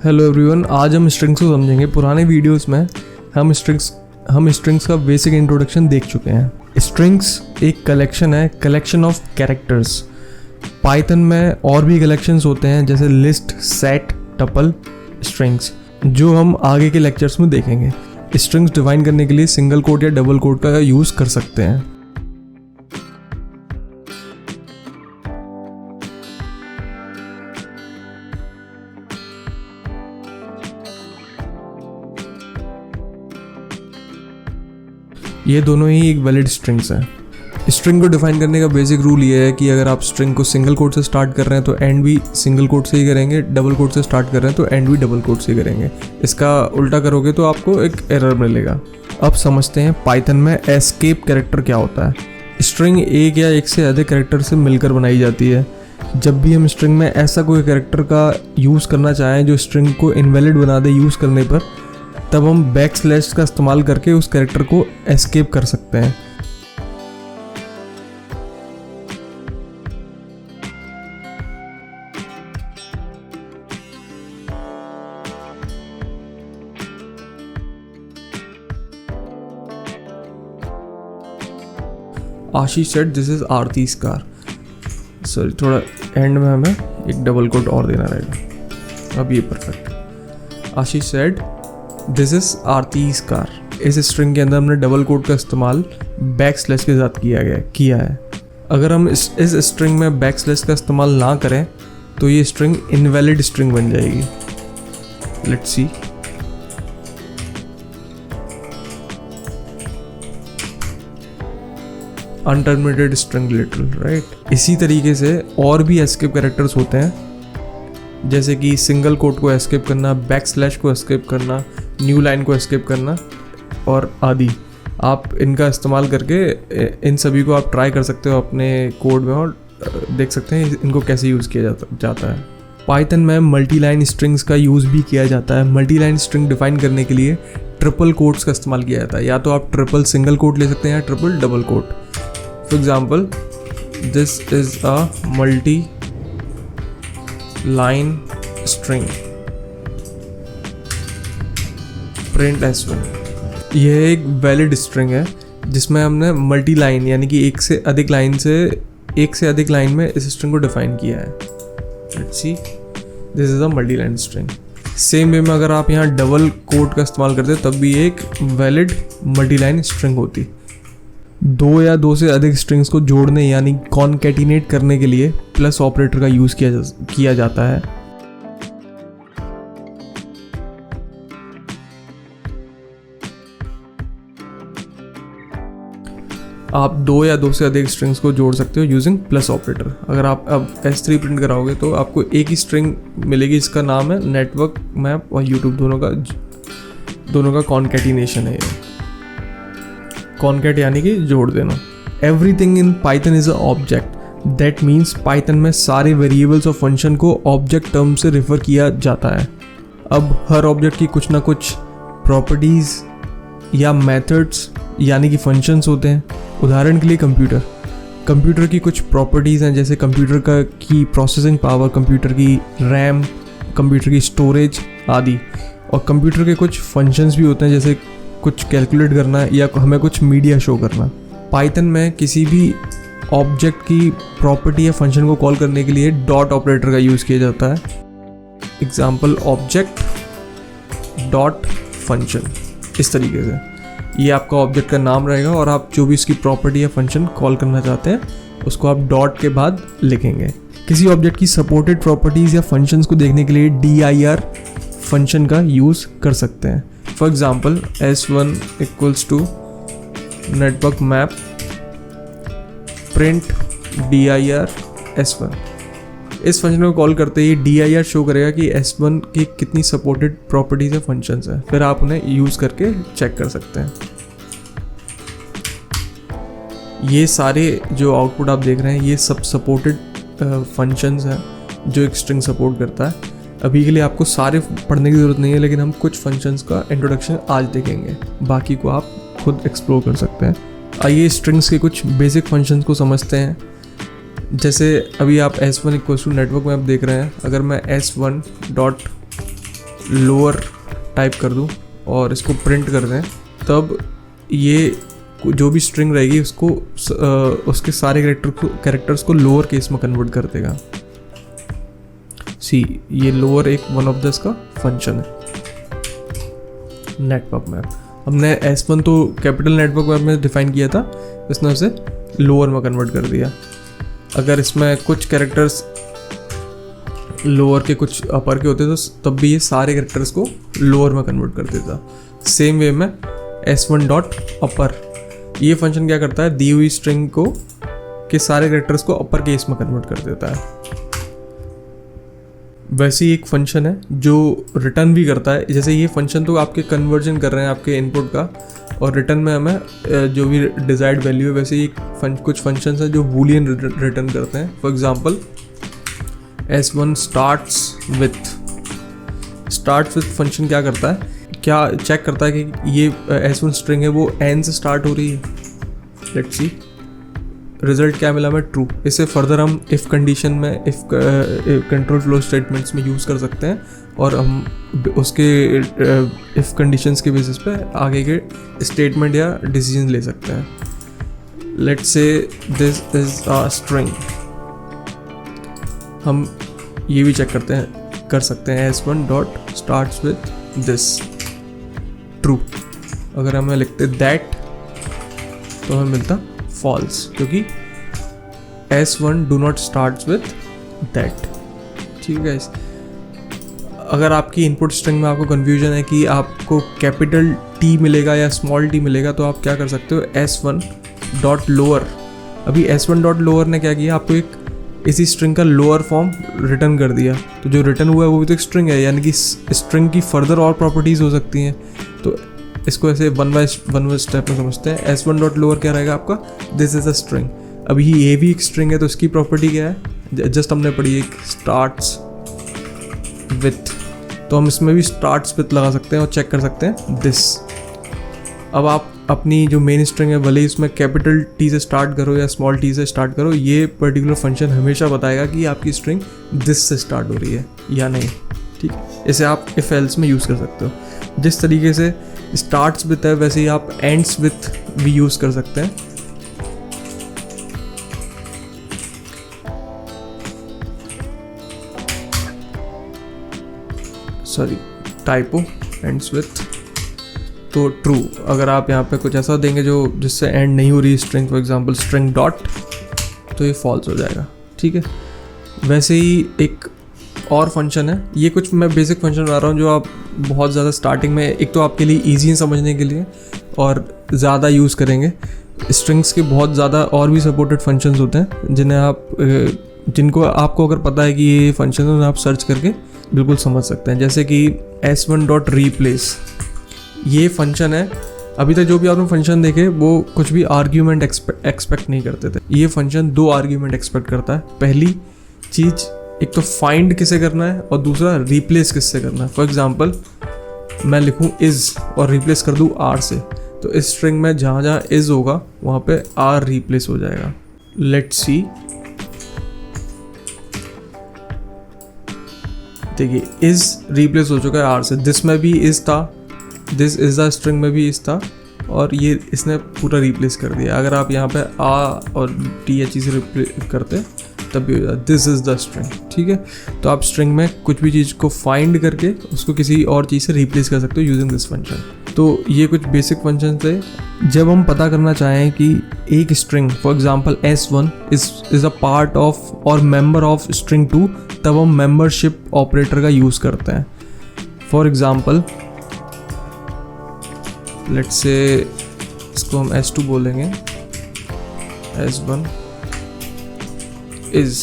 Hello everyone, आज हम strings को समझेंगे। पुराने वीडियोस में हम स्ट्रिंग्स का बेसिक इंट्रोडक्शन देख चुके हैं। स्ट्रिंग्स एक कलेक्शन है, कलेक्शन ऑफ कैरेक्टर्स। पाइथन में और भी कलेक्शंस होते हैं जैसे लिस्ट, सेट, टपल, स्ट्रिंग्स, जो हम आगे के लेक्चर्स में देखेंगे। स्ट्रिंग्स डिफाइन करने के लिए सिंगल कोट या डबल कोट का यूज़ कर सकते हैं। ये दोनों ही एक वैलिड स्ट्रिंग्स हैं। स्ट्रिंग को डिफाइन करने का बेसिक रूल ये है कि अगर आप स्ट्रिंग को सिंगल कोट से स्टार्ट कर रहे हैं तो एंड भी सिंगल कोट से ही करेंगे, डबल कोट से स्टार्ट कर रहे हैं तो एंड भी डबल कोट से ही करेंगे। इसका उल्टा करोगे तो आपको एक एरर मिलेगा। अब समझते हैं पाइथन में एस्केप कैरेक्टर क्या होता है। स्ट्रिंग एक या एक से अधिक कैरेक्टर से मिलकर बनाई जाती है। जब भी हम स्ट्रिंग में ऐसा कोई कैरेक्टर का यूज़ करना चाहें जो स्ट्रिंग को इनवैलिड बना दे यूज़ करने पर, तब हम बैकस्लैश का इस्तेमाल करके उस कैरेक्टर को एस्केप कर सकते हैं। Ashish said this is Aarti's car. Sorry, थोड़ा एंड में हमें एक डबल कोट और देना रहेगा। अब ये perfect. Ashish said this is Aarti's car. इस स्ट्रिंग के अंदर हमने डबल कोट का इस्तेमाल बैक स्लैश के साथ किया है। अगर हम इस स्ट्रिंग में बैक स्लैश का इस्तेमाल ना करें तो ये स्ट्रिंग इनवैलिड स्ट्रिंग बन जाएगी। Let's see. Unterminated string literal, right. इसी तरीके से और भी एस्केप कैरेक्टर्स होते हैं, जैसे कि सिंगल कोट को एस्केप करना, बैक स्लैश को एस्केप करना, न्यू लाइन को एस्केप करना और आदि। आप इनका इस्तेमाल करके इन सभी को आप ट्राई कर सकते हो अपने कोड में और देख सकते हैं इनको कैसे यूज़ किया जाता है। पाइथन में मल्टी लाइन स्ट्रिंग्स का यूज़ भी किया जाता है। मल्टी लाइन स्ट्रिंग डिफाइन करने के लिए ट्रिपल कोट्स का इस्तेमाल किया जाता है। या तो आप ट्रिपल सिंगल कोट ले सकते हैं या triple double quote. For example, this is a multi line string print S1। यह एक वैलिड स्ट्रिंग है जिसमें हमने मल्टी लाइन यानी कि एक से अधिक लाइन में इस स्ट्रिंग को डिफाइन किया है। Let's see, this is a multi line string. Same way में अगर आप यहाँ डबल कोट का इस्तेमाल करते तब भी एक वैलिड मल्टी लाइन स्ट्रिंग होती। दो या दो से अधिक स्ट्रिंग्स को जोड़ने यानी कॉनकैटिनेट करने के लिए प्लस ऑपरेटर का यूज़ किया जाता है। आप दो या दो से अधिक स्ट्रिंग्स को जोड़ सकते हो यूजिंग प्लस ऑपरेटर। अगर आप अब S3 प्रिंट कराओगे तो आपको एक ही स्ट्रिंग मिलेगी, इसका नाम है नेटवर्क मैप और यूट्यूब, दोनों का कॉनकैटिनेशन है। कॉनकैट यानी कि जोड़ देना। Everything in Python is a object. That means Python में सारे वेरिएबल्स और फंक्शन को ऑब्जेक्ट टर्म से रेफर किया जाता है। अब हर ऑब्जेक्ट की कुछ ना कुछ प्रॉपर्टीज़ या मेथड्स यानी कि फंक्शंस होते हैं। उदाहरण के लिए कंप्यूटर की कुछ प्रॉपर्टीज़ हैं, जैसे कंप्यूटर की प्रोसेसिंग पावर, कंप्यूटर की रैम, कंप्यूटर की स्टोरेज आदि। और कंप्यूटर के कुछ फंक्शंस भी होते हैं, जैसे कुछ कैलकुलेट करना या हमें कुछ मीडिया शो करना। पाइथन में किसी भी ऑब्जेक्ट की प्रॉपर्टी या फंक्शन को कॉल करने के लिए डॉट ऑपरेटर का यूज़ किया जाता है। Example, object dot function. इस तरीके से ये आपका ऑब्जेक्ट का नाम रहेगा और आप जो भी इसकी प्रॉपर्टी या फंक्शन कॉल करना चाहते हैं उसको आप डॉट के बाद लिखेंगे। किसी ऑब्जेक्ट की सपोर्टेड प्रॉपर्टीज़ या फंक्शंस को देखने के लिए dir फंक्शन का यूज़ कर सकते हैं। For example, S1 equals to network map print dir S1। इस फंक्शन को कॉल करते ही dir शो करेगा कि S1 की कितनी सपोर्टेड प्रॉपर्टीज़ या फंक्शंस हैं। फिर आप उन्हें यूज़ करके चेक कर सकते हैं। ये सारे जो आउटपुट आप देख रहे हैं ये सब सपोर्टेड फंक्शंस हैं जो एक स्ट्रिंग सपोर्ट करता है। अभी के लिए आपको सारे पढ़ने की ज़रूरत नहीं है, लेकिन हम कुछ फंक्शंस का इंट्रोडक्शन आज देखेंगे, बाकी को आप खुद एक्सप्लोर कर सकते हैं। आइए स्ट्रिंग्स के कुछ बेसिक फंक्शंस को समझते हैं। जैसे अभी आप S1 equals to network map देख रहे हैं। अगर मैं S1 डॉट लोअर टाइप कर दूँ और इसको प्रिंट कर दें, तब ये जो भी स्ट्रिंग रहेगी उसको उसके सारे कैरेक्टर्स को लोअर केस में कन्वर्ट कर देगा। सी, ये लोअर एक वन ऑफ द इसका फंक्शन है नेटवर्क मैप। हमने S1 तो कैपिटल नेटवर्क मैप में डिफाइन किया था, इसने उसे लोअर में कन्वर्ट कर दिया। अगर इसमें कुछ कैरेक्टर्स लोअर के कुछ अपर के होते तो तब भी ये सारे कैरेक्टर्स को लोअर में कन्वर्ट कर देता। सेम वे में S1 डॉट अपर, ये फंक्शन क्या करता है, दी हुई स्ट्रिंग को के सारे कैरेक्टर्स को अपर केस में कन्वर्ट कर देता है। वैसे ही एक फंक्शन है जो रिटर्न भी करता है। जैसे ये फंक्शन तो आपके कन्वर्जन कर रहे हैं आपके इनपुट का, और रिटर्न में हमें जो भी डिजायर्ड वैल्यू है, वैसे ही कुछ फंक्शंस हैं जो बूलियन रिटर्न करते हैं। For example S1 starts with function क्या करता है, क्या चेक करता है कि ये S1 स्ट्रिंग है वो n से स्टार्ट हो रही है। लेट्स सी, रिजल्ट क्या मिला हमें, ट्रू। इसे फर्दर हम इफ़ कंडीशन में, इफ़ कंट्रोल फ्लो स्टेटमेंट्स में यूज़ कर सकते हैं, और हम उसके इफ़ कंडीशंस के बेसिस पे आगे के स्टेटमेंट या डिसीजन ले सकते हैं। Let's say this is a string, हम ये भी चेक कर सकते हैं S1 dot starts with this, true. अगर हमें लिखते दैट तो हमें मिलता फॉल्स, क्योंकि S1 do not starts with that. ठीक है गाइस, अगर आपकी इनपुट स्ट्रिंग में आपको कन्फ्यूजन है कि आपको कैपिटल T मिलेगा या स्मॉल t मिलेगा, तो आप क्या कर सकते हो, S1 डॉट लोअर। अभी S1 डॉट लोअर ने क्या किया, आपको एक इसी स्ट्रिंग का लोअर फॉर्म रिटर्न कर दिया। तो जो रिटर्न हुआ है वो भी तो एक स्ट्रिंग है, यानी कि स्ट्रिंग की फर्दर और प्रॉपर्टीज़ हो सकती हैं। तो इसको ऐसे वन बाय स्टेप में समझते हैं। S1 डॉट लोअर क्या रहेगा आपका, दिस इज़ अ स्ट्रिंग। अभी ये भी एक स्ट्रिंग है, तो इसकी प्रॉपर्टी क्या है, जस्ट हमने पढ़ी एक स्टार्ट्स विथ, तो हम इसमें भी स्टार्ट्स विथ लगा सकते हैं और चेक कर सकते हैं दिस। अब आप अपनी जो मेन स्ट्रिंग है, भले ही इसमें कैपिटल T से स्टार्ट करो या स्मॉल t से स्टार्ट करो, ये पर्टिकुलर फंक्शन हमेशा बताएगा कि आपकी स्ट्रिंग दिस से स्टार्ट हो रही है या नहीं। ठीक, इसे आप इफ एल्स में यूज़ कर सकते हो। जिस तरीके से स्टार्ट्स विथ है, वैसे ही आप एंड्स विथ भी यूज़ कर सकते हैं। सॉरी, टाइपो, एंड्स विथ तो ट्रू। अगर आप यहाँ पे कुछ ऐसा देंगे जो जिससे एंड नहीं हो रही string, for example string dot, तो ये फॉल्स हो जाएगा। ठीक है, वैसे ही एक और फंक्शन है, ये कुछ मैं बेसिक फंक्शन बता रहा हूँ जो आप बहुत ज़्यादा स्टार्टिंग में, एक तो आपके लिए ईजी है समझने के लिए और ज़्यादा यूज़ करेंगे। स्ट्रिंग्स के बहुत ज़्यादा और भी सपोर्टेड फंक्शंस होते हैं जिनको आपको अगर पता है कि ये फंक्शन है, आप सर्च करके बिल्कुल समझ सकते हैं। जैसे कि S1 डॉट रीप्लेस, ये फंक्शन है। अभी तक जो भी आपने फंक्शन देखे वो कुछ भी आर्ग्यूमेंट एक्सपेक्ट नहीं करते थे। ये फंक्शन 2 आर्ग्यूमेंट एक्सपेक्ट करता है। पहली चीज़, एक तो फाइंड किसे करना है और दूसरा रिप्लेस किससे करना है। फॉर एग्जांपल मैं लिखूँ इज़ और रिप्लेस कर दूँ आर से, तो इस स्ट्रिंग में जहाँ जहाँ इज़ होगा वहाँ पे आर रिप्लेस हो जाएगा। लेट्स सी, देखिए इज़ रिप्लेस हो चुका है आर से। दिस में भी इज़ था, दिस इज़ द स्ट्रिंग में भी इज़ था, और ये इसने पूरा रिप्लेस कर दिया। अगर आप यहाँ पे आ और टी एच से रिप्लेस करते तब भी हो जाता दिस इज़ द स्ट्रिंग। ठीक है, तो आप स्ट्रिंग में कुछ भी चीज़ को फाइंड करके उसको किसी और चीज़ से रिप्लेस कर सकते हो यूजिंग दिस फंक्शन। तो ये कुछ बेसिक फंक्शन थे। जब हम पता करना चाहें कि एक string for example S1 is a part of और मेंबर ऑफ स्ट्रिंग 2, तब हम मेंबरशिप ऑपरेटर का यूज़ करते हैं। फॉर एग्जांपल लेट्स से इसको हम S2 बोलेंगे, S1 इज़,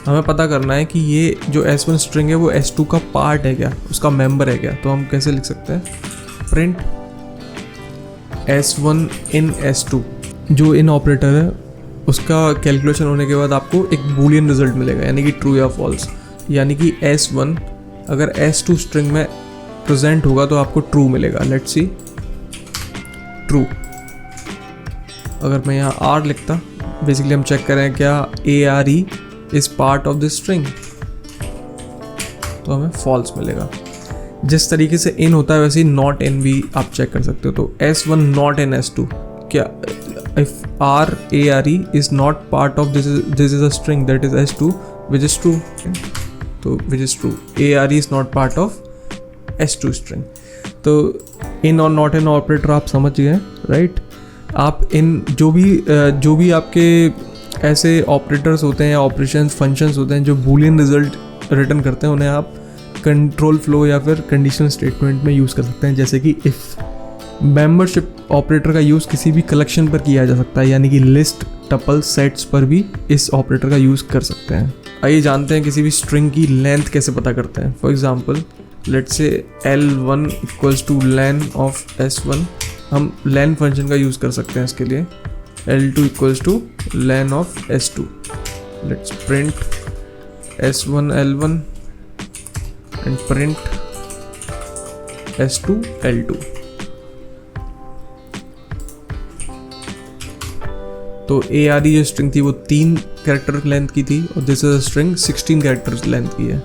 हमें पता करना है कि ये जो S1 स्ट्रिंग है वो S2 का पार्ट है क्या, उसका मेंबर है क्या। तो हम कैसे लिख सकते हैं, प्रिंट S1 इन S2। जो इन ऑपरेटर है उसका कैलकुलेशन होने के बाद आपको एक बूलियन रिजल्ट मिलेगा, यानी कि ट्रू या फॉल्स। यानी कि S1 अगर S2 स्ट्रिंग में प्रेजेंट होगा तो आपको ट्रू मिलेगा। Let's see, true. अगर मैं यहाँ आर लिखता, बेसिकली हम चेक करें क्या ARE is part of this string, तो हमें फॉल्स मिलेगा। जिस तरीके से इन होता है वैसे ही नॉट इन भी आप चेक कर सकते हो। तो S1 नॉट इन S2, क्या if RARE is not part of this is a string that is S2 which is true, तो which is true ARE is not part of S2 string. तो इन और not in operator आप समझ गए, right. आप इन जो भी आपके ऐसे ऑपरेटर्स होते हैं या ऑपरेशंस फंक्शंस होते हैं जो बूलियन रिजल्ट रिटर्न करते हैं, उन्हें आप कंट्रोल फ्लो या फिर कंडीशनल स्टेटमेंट में यूज़ कर सकते हैं, जैसे कि इफ़। मेंबरशिप ऑपरेटर का यूज़ किसी भी कलेक्शन पर किया जा सकता है, यानी कि लिस्ट, टपल, सेट्स पर भी इस ऑपरेटर का यूज़ कर सकते हैं। आइए जानते हैं किसी भी स्ट्रिंग की लेंथ कैसे पता करते हैं। For example let's say L1 equals two lane of S1, हम लेन फंक्शन का यूज़ कर सकते हैं इसके लिए। L2 equals two lane of S2, let's print S1 L1 and print S2 L2। तो ARE जो स्ट्रिंग थी वो 3 कैरेक्टर लेंथ की थी और this is a string 16 characters length की है।